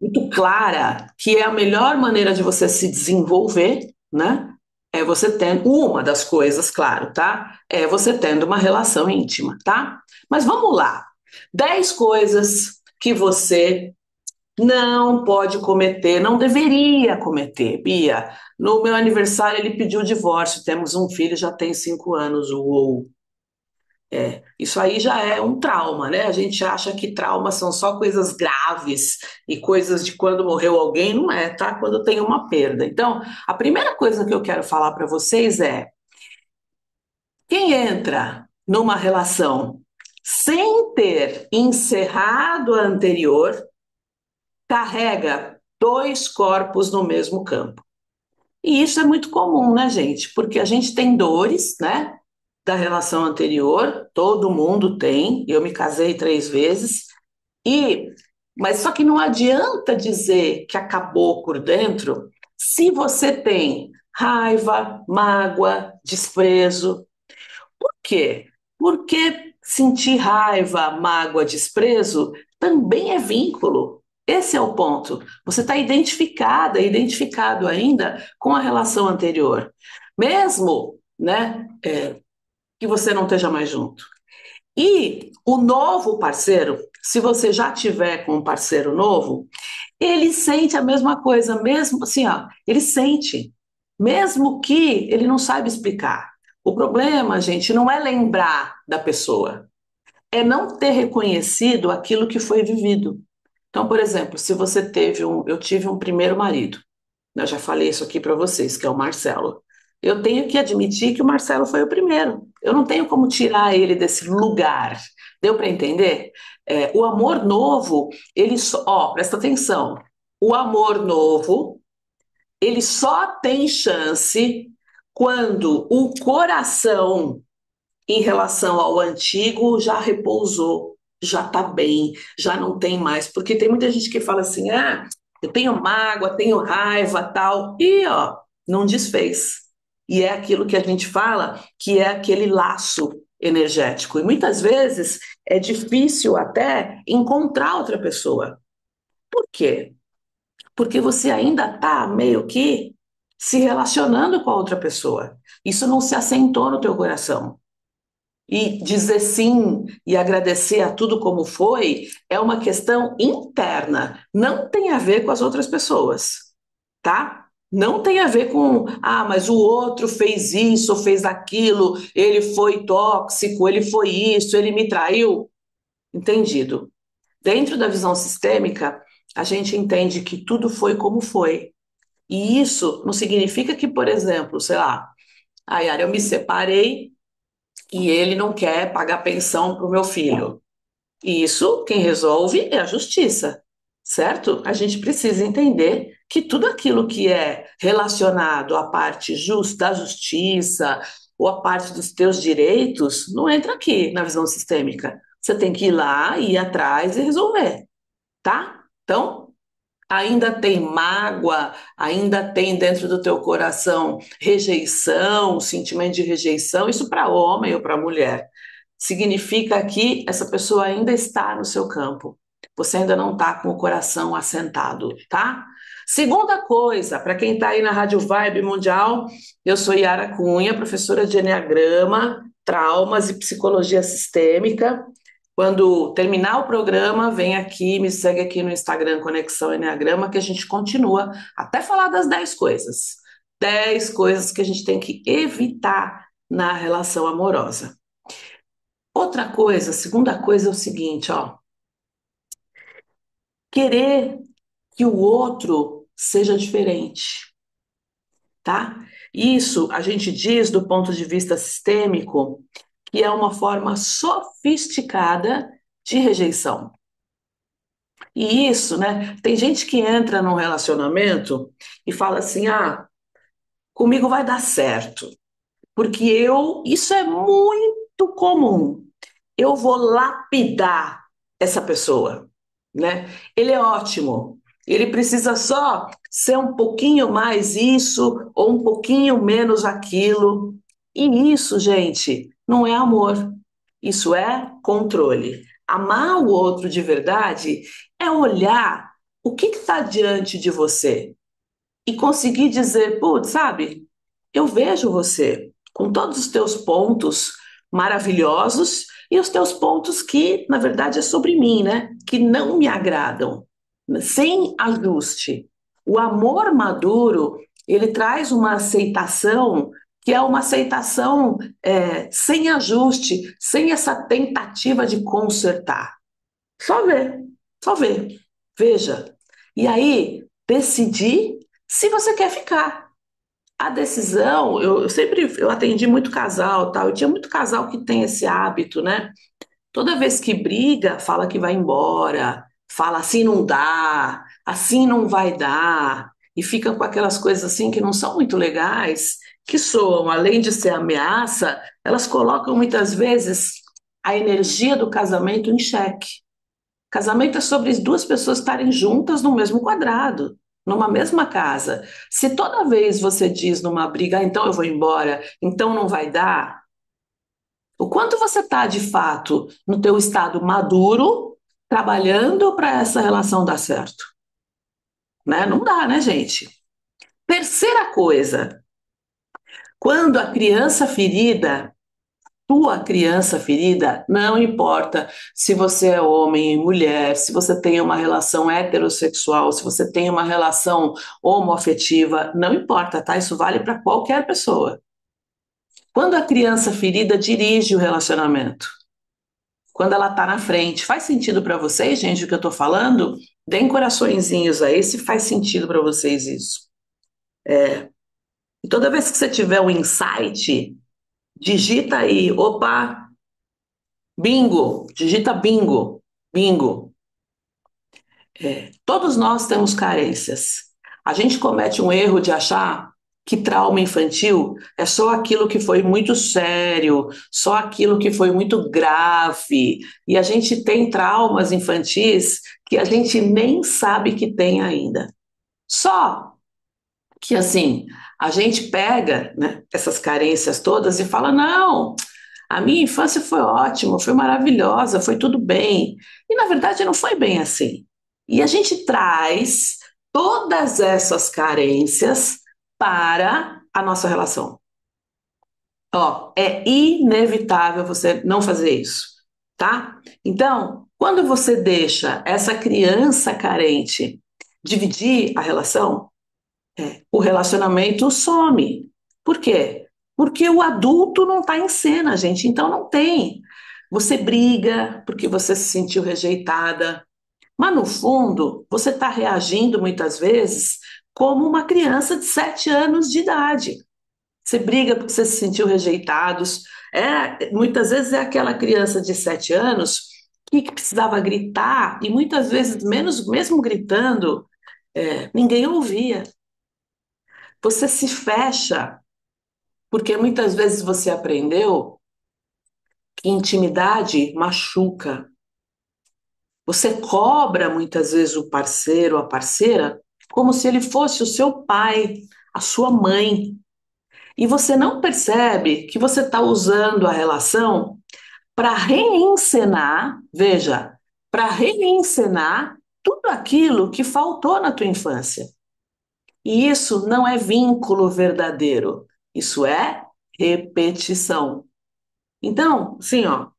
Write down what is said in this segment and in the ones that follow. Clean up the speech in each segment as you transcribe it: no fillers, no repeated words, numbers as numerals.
muito clara que é a melhor maneira de você se desenvolver, né? É você tendo uma das coisas, claro, tá? É você tendo uma relação íntima, tá? Mas vamos lá. 10 coisas que você não pode cometer, não deveria cometer, Bia. No meu aniversário ele pediu o divórcio, temos um filho, já tem 5 anos, uou. Isso aí já é um trauma, né? A gente acha que traumas são só coisas graves e coisas de quando morreu alguém, não é, tá? Quando tem uma perda. Então, a primeira coisa que eu quero falar para vocês é: quem entra numa relação sem ter encerrado a anterior, carrega dois corpos no mesmo campo. E isso é muito comum, né, gente? Porque a gente tem dores, né, da relação anterior, todo mundo tem. Eu me casei 3 vezes, e mas só que não adianta dizer que acabou por dentro se você tem raiva, mágoa, desprezo. Por quê? Porque sentir raiva, mágoa, desprezo também é vínculo. Esse é o ponto. Você está identificada, identificado ainda com a relação anterior, mesmo, né, que você não esteja mais junto. E o novo parceiro, se você já tiver com um parceiro novo, ele sente a mesma coisa, mesmo assim, ó, ele sente, mesmo que ele não saiba explicar. O problema, gente, não é lembrar da pessoa, é não ter reconhecido aquilo que foi vivido. Então, por exemplo, se você teve eu tive um primeiro marido, eu já falei isso aqui para vocês, que é o Marcelo. Eu tenho que admitir que o Marcelo foi o primeiro. Eu não tenho como tirar ele desse lugar. Deu para entender? O amor novo, ele só, ó, presta atenção. O amor novo, ele só tem chance quando o coração, em relação ao antigo, já repousou, já está bem, já não tem mais. Porque tem muita gente que fala assim: ah, eu tenho mágoa, tenho raiva, tal, e ó, não desfez. E é aquilo que a gente fala que é aquele laço energético. E muitas vezes é difícil até encontrar outra pessoa. Por quê? Porque você ainda está meio que se relacionando com a outra pessoa. Isso não se assentou no teu coração. E dizer sim e agradecer a tudo como foi é uma questão interna, não tem a ver com as outras pessoas, tá? Não tem a ver com, ah, mas o outro fez isso, fez aquilo, ele foi tóxico, ele foi isso, ele me traiu. Entendido. Dentro da visão sistêmica, a gente entende que tudo foi como foi. E isso não significa que, por exemplo, sei lá, a Yara, eu me separei e ele não quer pagar pensão para o meu filho. Isso, quem resolve é a justiça, certo? A gente precisa entender que tudo aquilo que é relacionado à parte justa, da justiça, ou à parte dos teus direitos, não entra aqui na visão sistêmica. Você tem que ir lá, ir atrás e resolver, tá? Então, ainda tem mágoa, ainda tem dentro do teu coração rejeição, sentimento de rejeição, isso para homem ou para mulher. Significa que essa pessoa ainda está no seu campo. Você ainda não está com o coração assentado, tá? Segunda coisa, para quem está aí na Rádio Vibe Mundial, eu sou Yara Cunha, professora de Enneagrama, Traumas e Psicologia Sistêmica. Quando terminar o programa, vem aqui, me segue aqui no Instagram Conexão Enneagrama, que a gente continua até falar das 10 coisas. 10 coisas que a gente tem que evitar na relação amorosa. Outra coisa, segunda coisa é o seguinte, ó, querer que o outro seja diferente, tá? Isso a gente diz do ponto de vista sistêmico que é uma forma sofisticada de rejeição. E isso, né? Tem gente que entra num relacionamento e fala assim: ah, comigo vai dar certo, porque isso é muito comum. Eu vou lapidar essa pessoa, né? Ele é ótimo. Ele precisa só ser um pouquinho mais isso ou um pouquinho menos aquilo. E isso, gente, não é amor. Isso é controle. Amar o outro de verdade é olhar o que está diante de você e conseguir dizer, putz, sabe, eu vejo você com todos os teus pontos maravilhosos e os teus pontos que, na verdade, é sobre mim, né? Que não me agradam, sem ajuste. O amor maduro, ele traz uma aceitação que é uma aceitação sem ajuste, sem essa tentativa de consertar. Só ver, só ver. Veja. E aí, decidir se você quer ficar. A decisão, eu sempre eu atendi muito casal, tal, e tinha muito casal que tem esse hábito, né? Toda vez que briga, fala que vai embora, fala assim não dá, assim não vai dar, e fica com aquelas coisas assim que não são muito legais, que soam, além de ser ameaça, elas colocam muitas vezes a energia do casamento em xeque. Casamento é sobre duas pessoas estarem juntas no mesmo quadrado, numa mesma casa. Se toda vez você diz numa briga, "Ah, então eu vou embora, então não vai dar", o quanto você está de fato no teu estado maduro, trabalhando para essa relação dar certo, né? Não dá, né, gente? Terceira coisa, quando a criança ferida, tua criança ferida, não importa se você é homem e mulher, se você tem uma relação heterossexual, se você tem uma relação homoafetiva, não importa, tá? Isso vale para qualquer pessoa. Quando a criança ferida dirige o relacionamento, quando ela está na frente, faz sentido para vocês, gente, o que eu estou falando? Deem coraçõezinhos aí se faz sentido para vocês isso. E toda vez que você tiver um insight, digita aí, opa, bingo, digita bingo, bingo. Todos nós temos carências. A gente comete um erro de achar que trauma infantil é só aquilo que foi muito sério, só aquilo que foi muito grave. E a gente tem traumas infantis que a gente nem sabe que tem ainda. Só que assim, a gente pega, né, essas carências todas e fala: não, a minha infância foi ótima, foi maravilhosa, foi tudo bem. E na verdade não foi bem assim. E a gente traz todas essas carências para a nossa relação. Ó, é inevitável você não fazer isso, tá? Então, quando você deixa essa criança carente dividir a relação, o relacionamento some. Por quê? Porque o adulto não está em cena, gente, então não tem. Você briga porque você se sentiu rejeitada, mas no fundo você está reagindo muitas vezes como uma criança de 7 anos de idade. Você briga porque você se sentiu rejeitados. Muitas vezes é aquela criança de 7 anos que precisava gritar e muitas vezes menos, mesmo gritando, ninguém ouvia. Você se fecha porque muitas vezes você aprendeu que intimidade machuca. Você cobra muitas vezes o parceiro ou a parceira como se ele fosse o seu pai, a sua mãe. E você não percebe que você está usando a relação para reencenar, veja, para reencenar tudo aquilo que faltou na tua infância. E isso não é vínculo verdadeiro, isso é repetição. Então, assim, ó,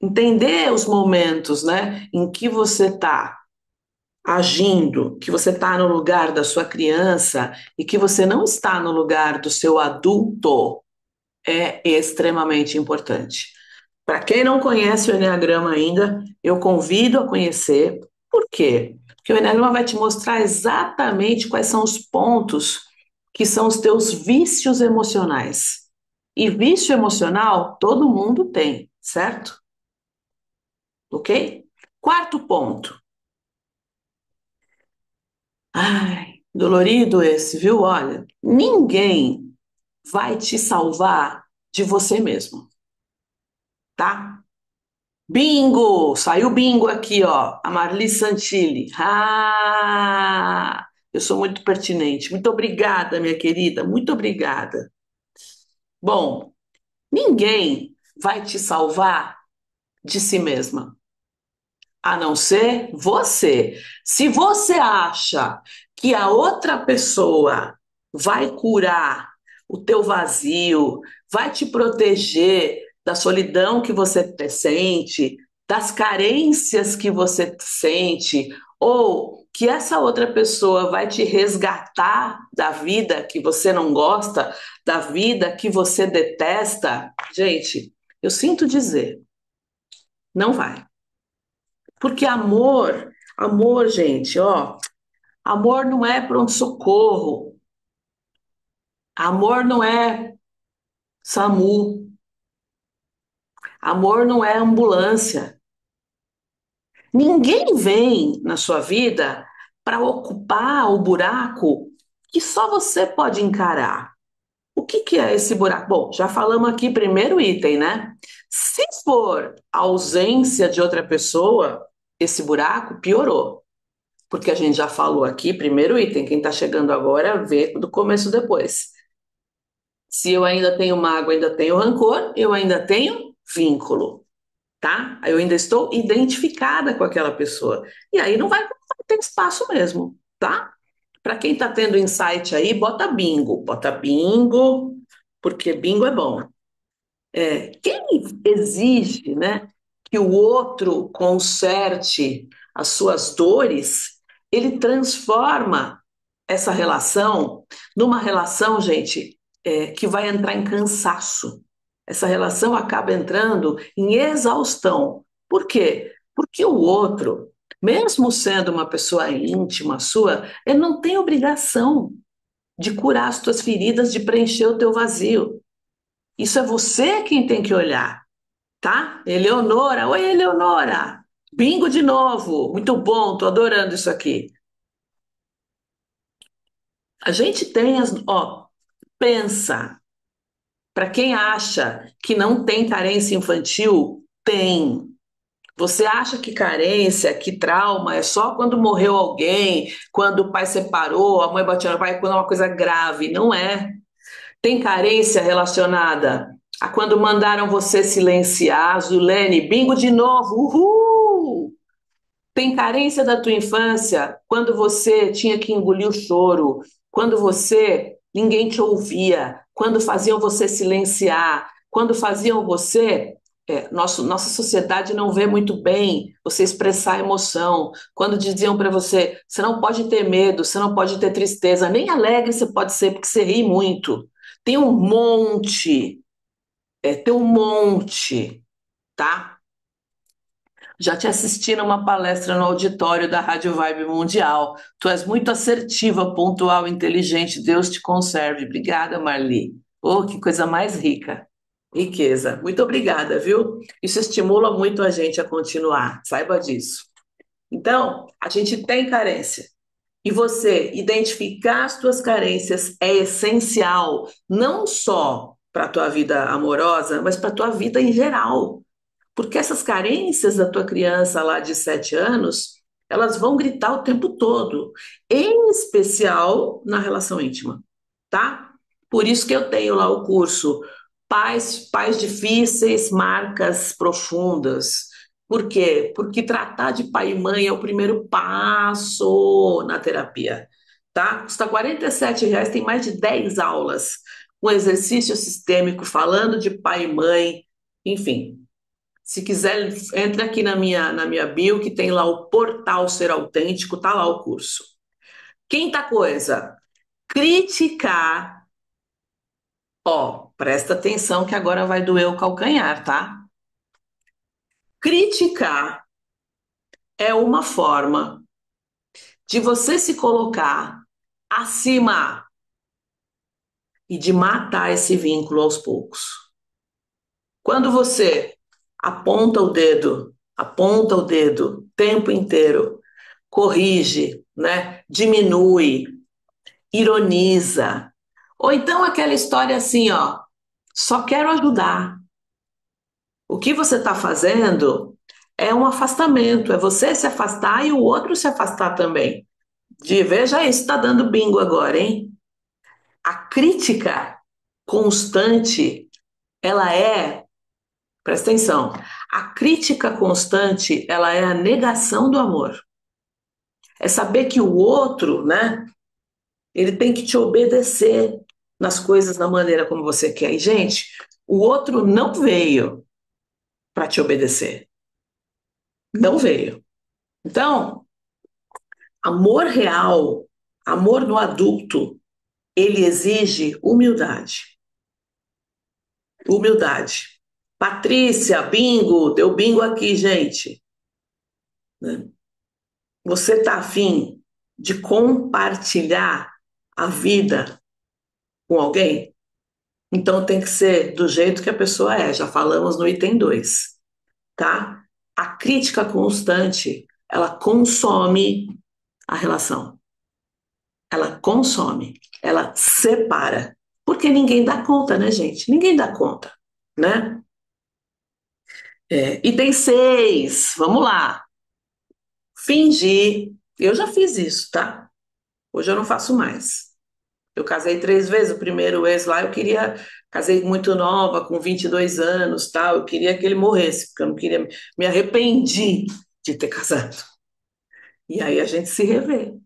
entender os momentos, né, em que você está agindo, que você está no lugar da sua criança e que você não está no lugar do seu adulto é extremamente importante. Para quem não conhece o Enneagrama ainda, eu convido a conhecer. Por quê? Porque o Enneagrama vai te mostrar exatamente quais são os pontos que são os teus vícios emocionais. E vício emocional todo mundo tem, certo? Ok? Quarto ponto. Ai, dolorido esse, viu? Olha, ninguém vai te salvar de você mesmo, tá? Bingo! Saiu bingo aqui, ó. A Marli Santilli. Ah! Eu sou muito pertinente. Muito obrigada, minha querida. Muito obrigada. Bom, ninguém vai te salvar de si mesma. a não ser você. Se você acha que a outra pessoa vai curar o teu vazio, vai te proteger da solidão que você sente, das carências que você sente, ou que essa outra pessoa vai te resgatar da vida que você não gosta, da vida que você detesta, gente, eu sinto dizer, não vai. Porque amor, gente, ó, amor não é pronto-socorro, amor não é SAMU, amor não é ambulância. Ninguém vem na sua vida para ocupar o buraco que só você pode encarar. O que que é esse buraco? Bom, já falamos aqui, primeiro item, né? Se for a ausência de outra pessoa, esse buraco piorou. Porque a gente já falou aqui, primeiro item, quem está chegando agora vê do começo depois. Se eu ainda tenho mágoa, ainda tenho rancor, eu ainda tenho vínculo, tá? Eu ainda estou identificada com aquela pessoa. E aí não vai ter espaço mesmo, tá? Para quem está tendo insight aí, bota bingo, porque bingo é bom. Quem exige, né, que o outro conserte as suas dores, ele transforma essa relação numa relação, gente, que vai entrar em cansaço. Essa relação acaba entrando em exaustão. Por quê? Porque o outro, mesmo sendo uma pessoa íntima sua, ele não tem obrigação de curar as tuas feridas, de preencher o teu vazio. Isso é você quem tem que olhar, tá? Eleonora, oi Eleonora, bingo de novo, muito bom, tô adorando isso aqui. A gente tem ó, pensa, para quem acha que não tem carência infantil, tem. Você acha que carência, que trauma é só quando morreu alguém, quando o pai separou, a mãe bateu no pai, quando é uma coisa grave, não é? Tem carência relacionada a quando mandaram você silenciar, Zulene, bingo de novo, uhul! Tem carência da tua infância quando você tinha que engolir o choro, quando você ninguém te ouvia, quando faziam você silenciar, quando faziam você nossa sociedade não vê muito bem você expressar emoção. Quando diziam para você, você não pode ter medo, você não pode ter tristeza, nem alegre você pode ser, porque você ri muito. Tem um monte, tem um monte, tá? Já te assisti numa palestra no auditório da Rádio Vibe Mundial. Tu és muito assertiva, pontual, inteligente. Deus te conserve. Obrigada, Marli. Oh, que coisa mais rica. Riqueza. Muito obrigada, viu? Isso estimula muito a gente a continuar. Saiba disso. Então, a gente tem carência. E você identificar as tuas carências é essencial, não só para a tua vida amorosa, mas para a tua vida em geral. Porque essas carências da tua criança lá de 7 anos, elas vão gritar o tempo todo, em especial na relação íntima, tá? Por isso que eu tenho lá o curso Pais Difíceis, Marcas Profundas. Por quê? Porque tratar de pai e mãe é o primeiro passo na terapia, tá? Custa R$ 47, tem mais de 10 aulas, um exercício sistêmico falando de pai e mãe, enfim. Se quiser, entre aqui na minha bio, que tem lá o portal Ser Autêntico, tá lá o curso. Quinta coisa, criticar. Ó, presta atenção que agora vai doer o calcanhar, tá? Criticar é uma forma de você se colocar acima e de matar esse vínculo aos poucos. Quando você aponta o dedo o tempo inteiro, corrige, né? Diminui, ironiza. Ou então aquela história assim, ó, só quero ajudar. O que você está fazendo é um afastamento, é você se afastar e o outro se afastar também. Veja isso, está dando bingo agora, hein? A crítica constante, ela é, presta atenção, A crítica constante, ela é a negação do amor. É saber que o outro, né, ele tem que te obedecer nas coisas da maneira como você quer. E, gente, o outro não veio para te obedecer. Não veio. Então, amor real, amor no adulto, ele exige humildade. Humildade. Patrícia, bingo, deu bingo aqui, gente. Né? Você está afim de compartilhar a vida com alguém? Então tem que ser do jeito que a pessoa é. Já falamos no item 2, tá? A crítica constante, ela consome a relação. Ela consome, ela separa. Porque ninguém dá conta, né, gente? Ninguém dá conta, né? Item 6, vamos lá. Fingir. Eu já fiz isso, tá? Hoje eu não faço mais. Eu casei 3 vezes, o primeiro ex lá, eu queria, casei muito nova, com 22 anos, tal, eu queria que ele morresse, porque eu não queria, me arrependi de ter casado. E aí a gente se revê.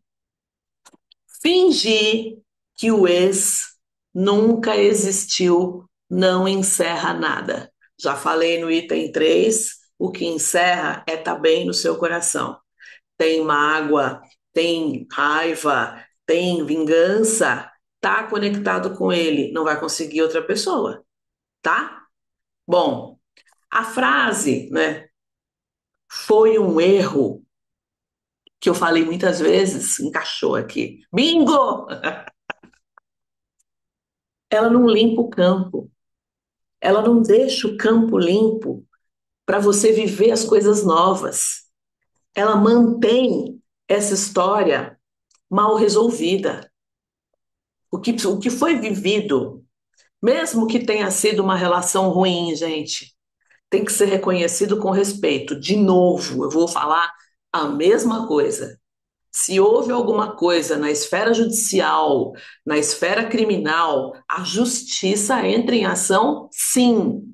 Fingir que o ex nunca existiu não encerra nada. Já falei no item 3, o que encerra é estar bem no seu coração. Tem mágoa, tem raiva, tem vingança, tá conectado com ele, não vai conseguir outra pessoa, tá? Bom, a frase, né, foi um erro, que eu falei muitas vezes, encaixou aqui. Bingo! Ela não limpa o campo, ela não deixa o campo limpo para você viver as coisas novas. Ela mantém essa história mal resolvida. O que foi vivido, mesmo que tenha sido uma relação ruim, gente, tem que ser reconhecido com respeito. De novo, eu vou falar a mesma coisa. Se houve alguma coisa na esfera judicial, na esfera criminal, a justiça entra em ação, sim.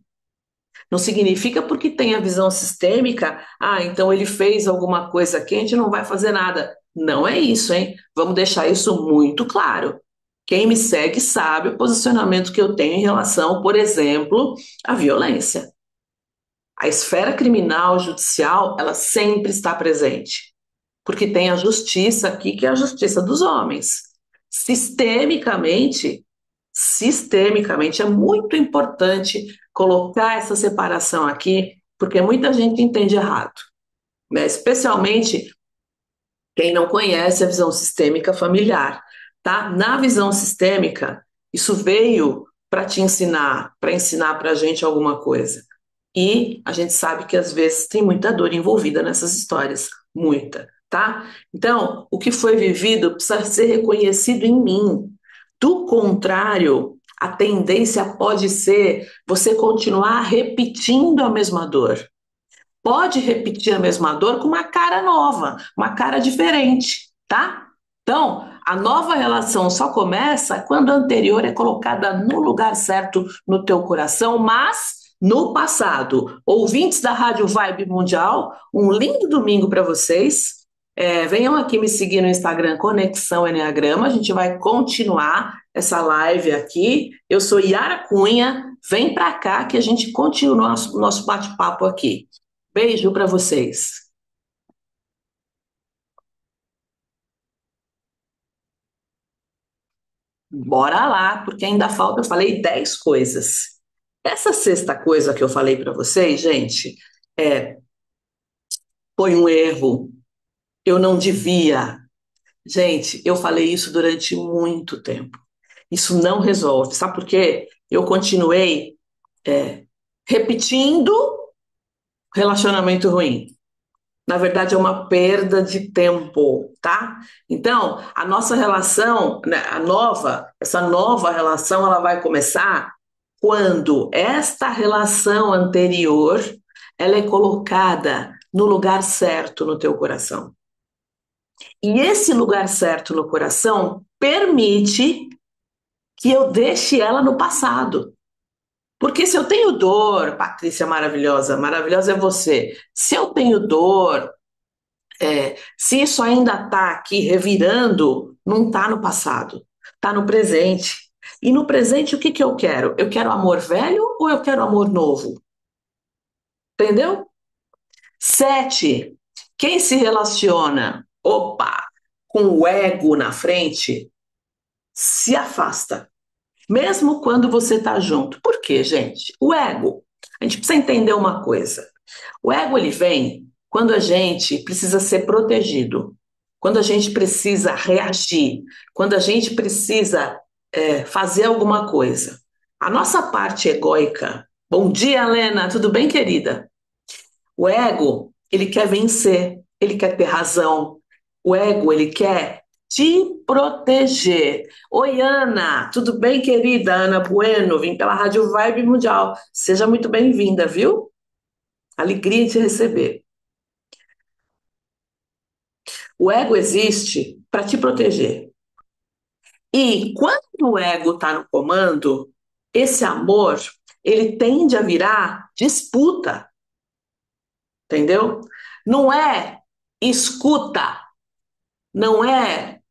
Não significa porque tem a visão sistêmica, então ele fez alguma coisa aqui, a gente não vai fazer nada. Não é isso, hein? Vamos deixar isso muito claro. Quem me segue sabe o posicionamento que eu tenho em relação, por exemplo, à violência. A esfera criminal, judicial, ela sempre está presente, porque tem a justiça aqui, que é a justiça dos homens. Sistemicamente, sistemicamente, é muito importante colocar essa separação aqui, porque muita gente entende errado, né? Especialmente quem não conhece a visão sistêmica familiar, tá? Na visão sistêmica, isso veio para te ensinar, para ensinar para a gente alguma coisa. E a gente sabe que às vezes tem muita dor envolvida nessas histórias, muita, tá? Então, o que foi vivido precisa ser reconhecido em mim. Do contrário, a tendência pode ser você continuar repetindo a mesma dor. Pode repetir a mesma dor com uma cara nova, uma cara diferente, tá? Então, a nova relação só começa quando a anterior é colocada no lugar certo no teu coração, mas no passado. Ouvintes da Rádio Vibe Mundial, um lindo domingo para vocês. Venham aqui me seguir no Instagram Conexão Enneagrama, a gente vai continuar essa live aqui. Eu sou Yara Cunha, vem para cá que a gente continua o nosso bate-papo aqui. Beijo para vocês. Bora lá, porque ainda falta, eu falei 10 coisas. Essa sexta coisa que eu falei para vocês, gente, é, foi um erro. Eu não devia. Gente, eu falei isso durante muito tempo. Isso não resolve. Sabe por quê? Eu continuei, é, repetindo relacionamento ruim. Na verdade, é uma perda de tempo, tá? Então, a nossa relação, né, essa nova relação, ela vai começar quando esta relação anterior, ela é colocada no lugar certo no teu coração. E esse lugar certo no coração permite que eu deixe ela no passado. Porque se eu tenho dor, Patrícia maravilhosa, maravilhosa é você. Se eu tenho dor, se isso ainda está aqui revirando, não está no passado, está no presente. E no presente, o que que eu quero? Eu quero amor velho ou eu quero amor novo? Entendeu? Sete, quem se relaciona, opa, com o ego na frente, se afasta. Mesmo quando você está junto. Por quê, gente? O ego, a gente precisa entender uma coisa. O ego ele vem quando a gente precisa ser protegido, quando a gente precisa reagir, quando a gente precisa fazer alguma coisa. A nossa parte egóica. Bom dia, Helena, tudo bem, querida? O ego, ele quer vencer, ele quer ter razão. O ego, ele quer te proteger. Oi, Ana, tudo bem, querida? Ana Bueno, vim pela Rádio Vibe Mundial. Seja muito bem-vinda, viu? Alegria em te receber. O ego existe para te proteger. E quando o ego está no comando, esse amor, ele tende a virar disputa, entendeu? Não é escuta, não é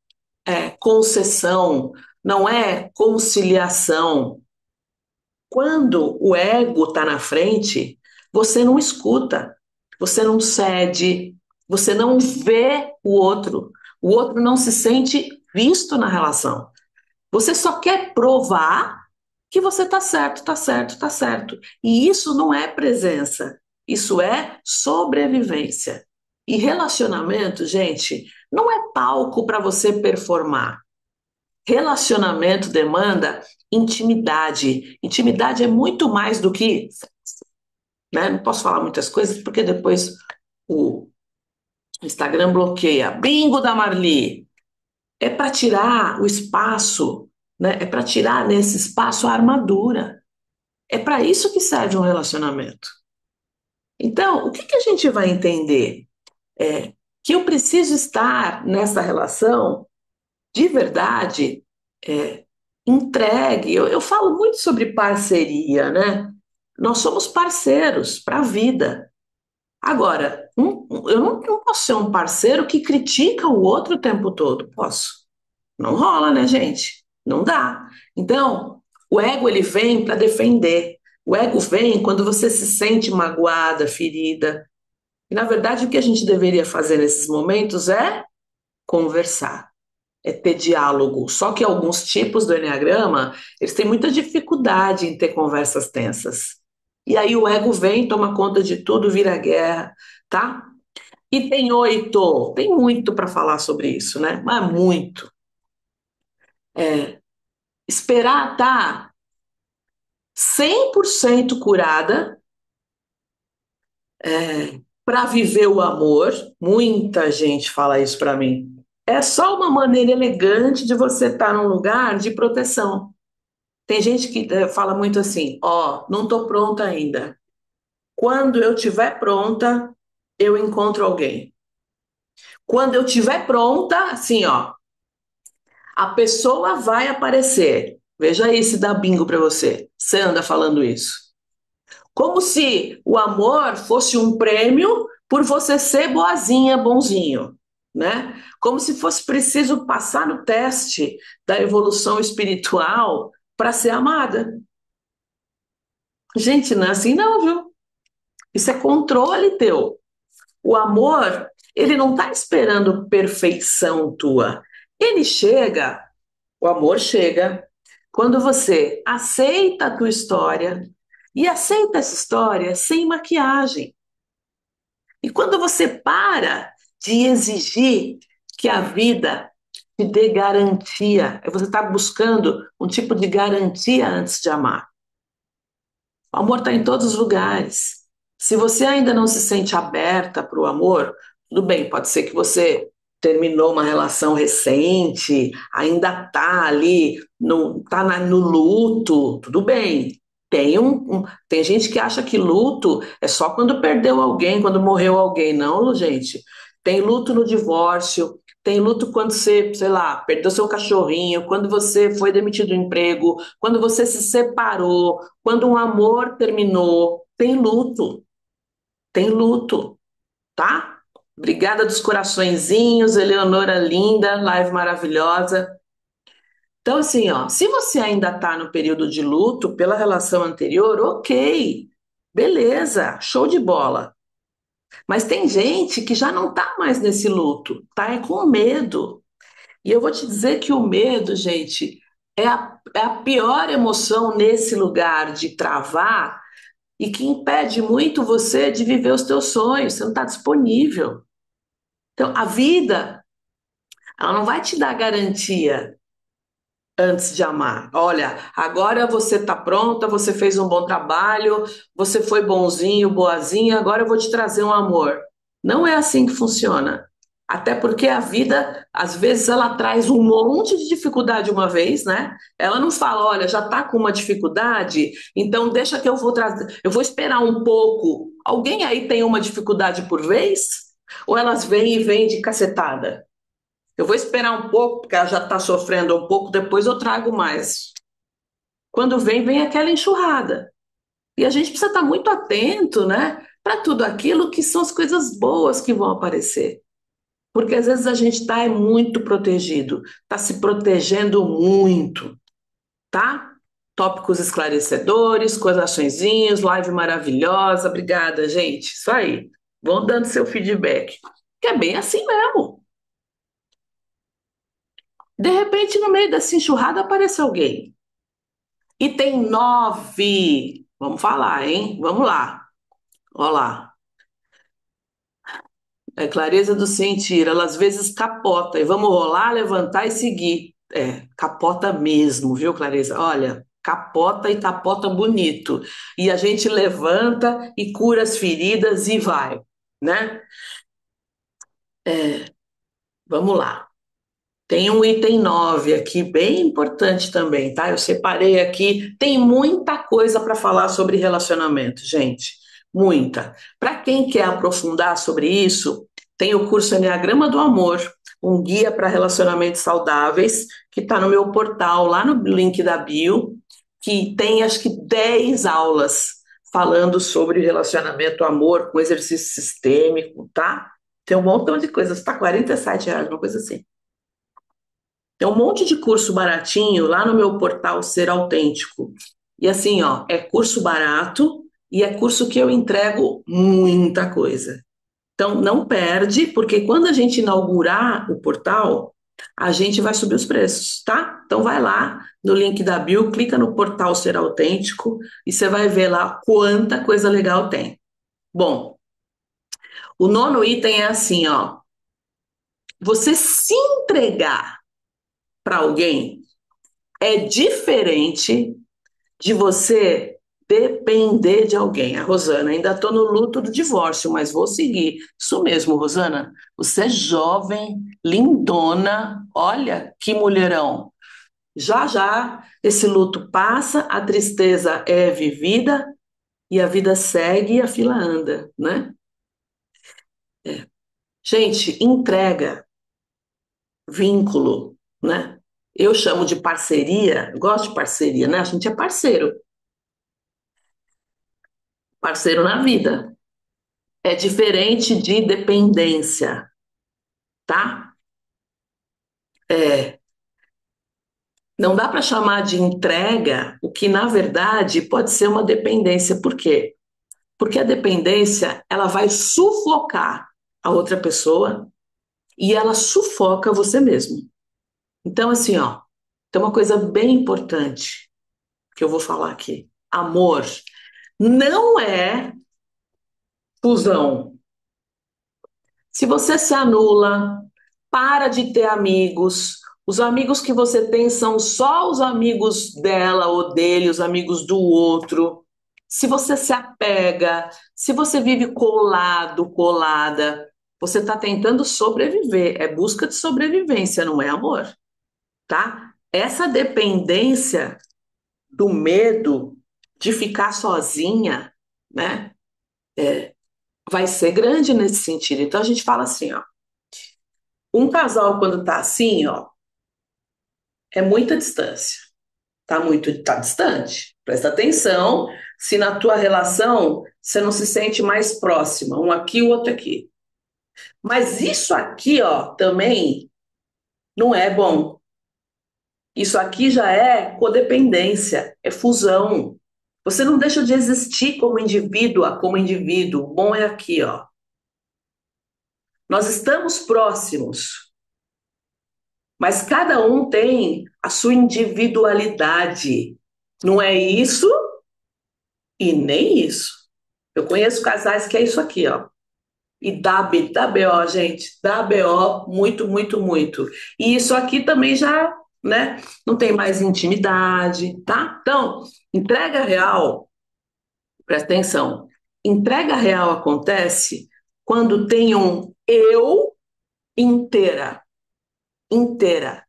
concessão, não é conciliação. Quando o ego está na frente, você não escuta, você não cede, você não vê o outro não se sente visto na relação. Você só quer provar que você está certo, está certo, está certo. E isso não é presença, isso é sobrevivência. E relacionamento, gente, não é palco para você performar. Relacionamento demanda intimidade. Intimidade é muito mais do que, né? Não posso falar muitas coisas porque depois o Instagram bloqueia. Bingo da Marli. É para tirar o espaço, né? É para tirar nesse espaço a armadura. É para isso que serve um relacionamento. Então, o que que a gente vai entender? É que eu preciso estar nessa relação de verdade, é, entregue. Eu falo muito sobre parceria, né? Nós somos parceiros para a vida. Agora, eu não posso ser um parceiro que critica o outro o tempo todo. Posso? Não rola, né, gente? Não dá. Então, o ego ele vem para defender. O ego vem quando você se sente magoada, ferida. E na verdade, o que a gente deveria fazer nesses momentos é conversar, é ter diálogo. Só que alguns tipos do enneagrama, eles têm muita dificuldade em ter conversas tensas. E aí o ego vem, toma conta de tudo, vira guerra, tá? E tem oito, tem muito para falar sobre isso, né? Mas muito. Esperar tá 100% curada para viver o amor. Muita gente fala isso para mim. É só uma maneira elegante de você estar num lugar de proteção. Tem gente que fala muito assim, ó, não estou pronta ainda. Quando eu estiver pronta, eu encontro alguém. Quando eu estiver pronta, assim, ó, a pessoa vai aparecer. Veja aí se dá bingo para você. Você anda falando isso. Como se o amor fosse um prêmio por você ser boazinha, bonzinho, né? Como se fosse preciso passar no teste da evolução espiritual para ser amada. Gente, não é assim não, viu? Isso é controle teu. O amor, ele não está esperando perfeição tua. Ele chega, o amor chega, quando você aceita a tua história e aceita essa história sem maquiagem. E quando você para de exigir que a vida te dê garantia, você está buscando um tipo de garantia antes de amar. O amor está em todos os lugares. Se você ainda não se sente aberta para o amor, tudo bem, pode ser que você terminou uma relação recente, ainda está ali, no luto, tudo bem. Tem gente que acha que luto é só quando perdeu alguém, quando morreu alguém. Não, gente. Tem luto no divórcio, Tem luto quando você, sei lá, perdeu seu cachorrinho, quando você foi demitido do emprego, quando você se separou, quando um amor terminou. Tem luto, tá? Obrigada dos coraçõezinhos, Eleonora linda, live maravilhosa. Então, assim, ó, se você ainda está no período de luto pela relação anterior, ok, beleza, show de bola. Mas tem gente que já não está mais nesse luto, tá? É com medo. E eu vou te dizer que o medo, gente, é a pior emoção nesse lugar de travar e que impede muito você de viver os teus sonhos. Você não está disponível. Então, a vida, ela não vai te dar garantia antes de amar. Olha, agora você está pronta, você fez um bom trabalho, você foi bonzinho, boazinha, agora eu vou te trazer um amor. Não é assim que funciona. Até porque a vida, às vezes, ela traz um monte de dificuldade uma vez, né? Ela não fala, olha, já está com uma dificuldade, então deixa que eu vou trazer, eu vou esperar um pouco. Alguém aí tem uma dificuldade por vez? Ou elas vêm e vêm de cacetada? Eu vou esperar um pouco, porque ela já está sofrendo um pouco, depois eu trago mais. Quando vem, vem aquela enxurrada. E a gente precisa estar muito atento, né, para tudo aquilo que são as coisas boas que vão aparecer. Porque às vezes a gente está muito protegido, está se protegendo muito, tá? Tópicos esclarecedores, coraçõezinhos, live maravilhosa. Obrigada, gente. Isso aí. Vão dando seu feedback. Que é bem assim mesmo. De repente, no meio dessa enxurrada, aparece alguém. E tem nove. Vamos falar, hein? Vamos lá. Olha lá. É clareza do sentir. Ela às vezes capota. E vamos rolar, levantar e seguir. É, capota mesmo, viu, Clareza? Olha, capota e capota bonito. E a gente levanta e cura as feridas e vai, né? Vamos lá. Tem um item 9 aqui, bem importante também, tá? Eu separei aqui. Tem muita coisa para falar sobre relacionamento, gente. Muita. Para quem quer aprofundar sobre isso, tem o curso Enneagrama do Amor, um guia para relacionamentos saudáveis, que está no meu portal, lá no link da bio, que tem acho que 10 aulas falando sobre relacionamento, amor, com exercício sistêmico, tá? Tem um montão de coisas, tá R$ 47, uma coisa assim. Tem um monte de curso baratinho lá no meu portal Ser Autêntico. E assim, ó, é curso barato e é curso que eu entrego muita coisa. Então, não perde, porque quando a gente inaugurar o portal, a gente vai subir os preços, tá? Então, vai lá no link da bio, clica no portal Ser Autêntico e você vai ver lá quanta coisa legal tem. Bom, o nono item é assim, ó. Você se entregar para alguém é diferente de você depender de alguém. A Rosana, ainda estou no luto do divórcio, mas vou seguir. Isso mesmo, Rosana. Você é jovem, lindona, olha que mulherão. Já já esse luto passa, a tristeza é vivida e a vida segue e a fila anda, né? Gente, entrega, vínculo, né? Eu chamo de parceria, gosto de parceria, né? A gente é parceiro, parceiro na vida. É diferente de dependência, tá? É, não dá para chamar de entrega o que, na verdade, pode ser uma dependência. Por quê? Porque a dependência, ela vai sufocar a outra pessoa e ela sufoca você mesmo. Então, assim, ó, tem uma coisa bem importante que eu vou falar aqui. Amor não é fusão. Se você se anula, para de ter amigos. Os amigos que você tem são só os amigos dela ou dele, os amigos do outro. Se você se apega, se você vive colado, colada, você está tentando sobreviver. É busca de sobrevivência, não é amor, tá? Essa dependência do medo de ficar sozinha, né, vai ser grande nesse sentido. Então a gente fala assim, ó. Um casal, quando tá assim, ó, é muita distância. Tá distante. Presta atenção se na tua relação você não se sente mais próxima, um aqui, o outro aqui. Mas isso aqui, ó, também não é bom. Isso aqui já é codependência, é fusão. Você não deixa de existir como indivíduo, como indivíduo. O bom é aqui, ó. Nós estamos próximos, mas cada um tem a sua individualidade. Não é isso e nem isso. Eu conheço casais que é isso aqui, ó. E dá BO, gente, dá BO muito, muito, muito. E isso aqui também já, né, não tem mais intimidade, tá? Então, entrega real, presta atenção, entrega real acontece quando tem um eu inteira, inteira.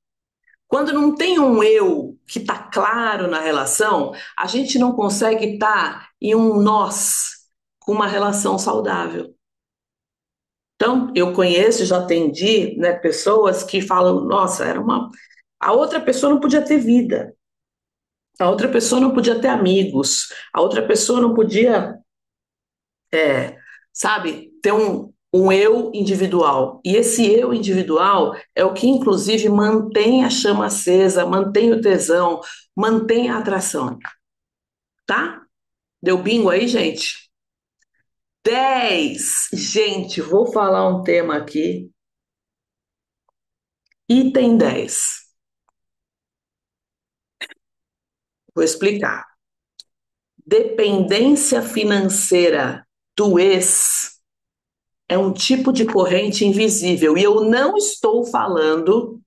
Quando não tem um eu que está claro na relação, a gente não consegue estar em um nós com uma relação saudável. Então, eu conheço, já atendi, né, pessoas que falam, nossa, era uma. A outra pessoa não podia ter vida, a outra pessoa não podia ter amigos, a outra pessoa não podia, sabe, ter um eu individual. E esse eu individual é o que, inclusive, mantém a chama acesa, mantém o tesão, mantém a atração, tá? Deu bingo aí, gente? 10. Gente, vou falar um tema aqui. Item 10. Vou explicar. Dependência financeira do ex é um tipo de corrente invisível. E eu não estou falando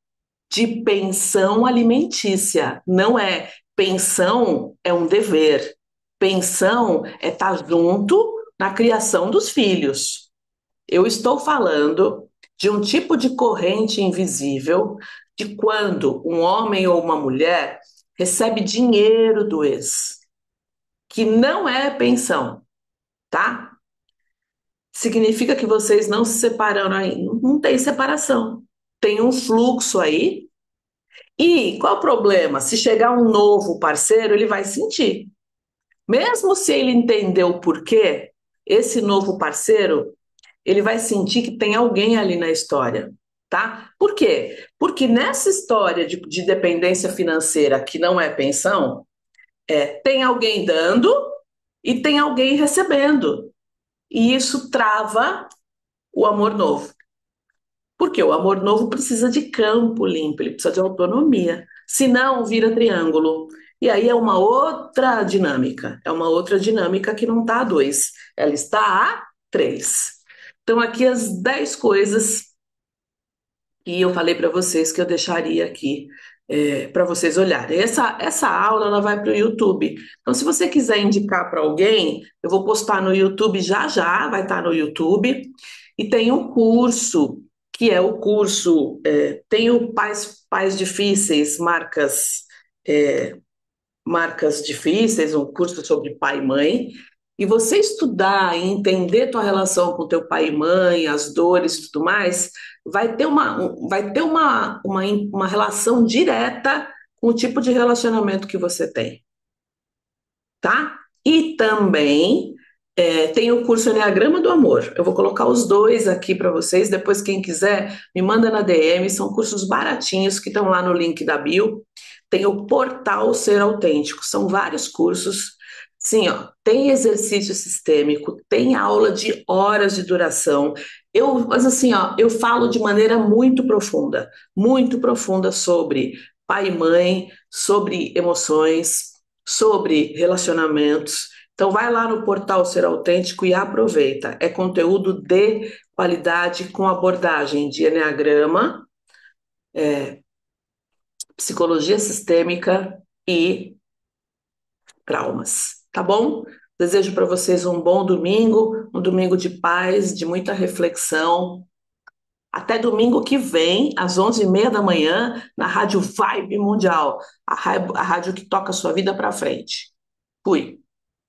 de pensão alimentícia. Não é. Pensão é um dever. Pensão é estar junto na criação dos filhos. Eu estou falando de um tipo de corrente invisível de quando um homem ou uma mulher recebe dinheiro do ex, que não é pensão, tá? Significa que vocês não se separaram aí. Não tem separação. Tem um fluxo aí. E qual o problema? Se chegar um novo parceiro, ele vai sentir. Mesmo se ele entender o porquê, esse novo parceiro, ele vai sentir que tem alguém ali na história, tá? Por quê? Porque nessa história de dependência financeira que não é pensão, tem alguém dando e tem alguém recebendo. E isso trava o amor novo. Porque o amor novo precisa de campo limpo, ele precisa de autonomia. Senão, vira triângulo. E aí é uma outra dinâmica. É uma outra dinâmica que não está a dois, ela está a três. Então, aqui as 10 coisas que eu falei para vocês que eu deixaria aqui para vocês olharem. Essa aula ela vai para o YouTube. Então, se você quiser indicar para alguém, eu vou postar no YouTube já já, vai estar no YouTube. E tem um curso, que é o curso, tem o Pais Difíceis, é, marcas difíceis, um curso sobre pai e mãe. E você estudar e entender tua relação com teu pai e mãe, as dores e tudo mais, vai ter uma relação direta com o tipo de relacionamento que você tem, tá? E também tem o curso Enneagrama do Amor. Eu vou colocar os dois aqui para vocês. Depois, quem quiser, me manda na DM. São cursos baratinhos que estão lá no link da bio. Tem o Portal Ser Autêntico. São vários cursos. Sim, ó, tem exercício sistêmico, tem aula de horas de duração. Mas assim, ó, eu falo de maneira muito profunda sobre pai e mãe, sobre emoções, sobre relacionamentos. Então, vai lá no portal Ser Autêntico e aproveita. É conteúdo de qualidade com abordagem de enneagrama, psicologia sistêmica e traumas. Tá bom? Desejo para vocês um bom domingo, um domingo de paz, de muita reflexão. Até domingo que vem, às 11h30 da manhã, na Rádio Vibe Mundial, a rádio que toca a sua vida para frente. Fui.